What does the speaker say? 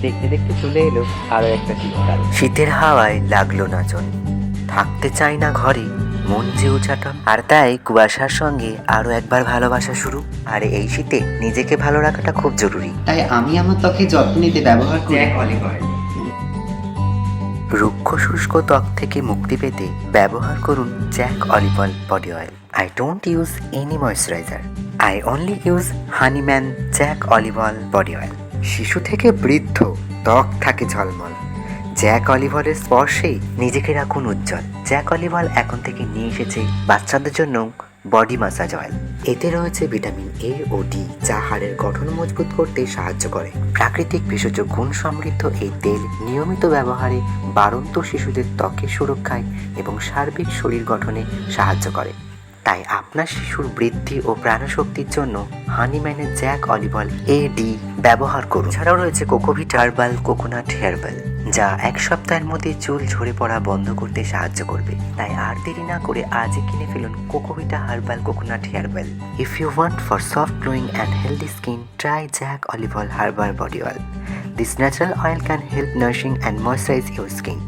দেখতে দেখতে চলে এলো আরো একটা শীতকাল। শীতের হাওয়ায় লাগলো না জন, থাকতে চাই না ঘরে, মন যে উচাটন। আর তাই কুয়াশার সঙ্গে আরো একবার ভালোবাসা শুরু। আর এই শীতে নিজেকে ভালো রাখাটা খুব জরুরি। তাই আমি আমার ত্বকে যত্ন নিতে ব্যবহার করি জ্যাক অলিভ অয়েল। রুক্ষ শুষ্ক ত্বক থেকে মুক্তি পেতে ব্যবহার করুন Jack olive oil body oil. I don't use any moisturiser, I only use Hahnemann Jack olive oil body oil. শিশু থেকে বৃদ্ধ ত্বক থাকে ঝলমল, জ্যাক অলিভ অয়েলের স্পর্শেই নিজেকে রাখুন উজ্জ্বল। জ্যাক অলিভ অয়েল এখন থেকে নিয়ে এসেছে বাচ্চাদের জন্য বডি মাসাজ অয়েল। এতে রয়েছে ভিটামিন এ ও ডি, যা হাড়ের গঠন মজবুত করতে সাহায্য করে। প্রাকৃতিক ভেষজ গুণ সমৃদ্ধ এই তেল নিয়মিত ব্যবহারে বাড়ন্ত শিশুদের ত্বকের সুরক্ষায় এবং সার্বিক শরীর গঠনে সাহায্য করে। তাই আপনার শিশুর বৃদ্ধি ও প্রাণশক্তির জন্য হানিম্যানের জ্যাক অলিভ অয়েল এডি ব্যবহার করুন। এছাড়াও রয়েছে কোকোভিট হার্বাল কোকোনাট হেয়ারবেল, যা এক সপ্তাহের মধ্যে চুল ঝরে পড়া বন্ধ করতে সাহায্য করবে। তাই আর দেরি না করে আজই কিনে ফেলুন কোকোভিটা হার্বাল কোকোনাট হেয়ারবেল। If you want for soft glowing and healthy skin, try Jack olive oil herbal body oil. This natural oil can help nourishing and moisturize your skin.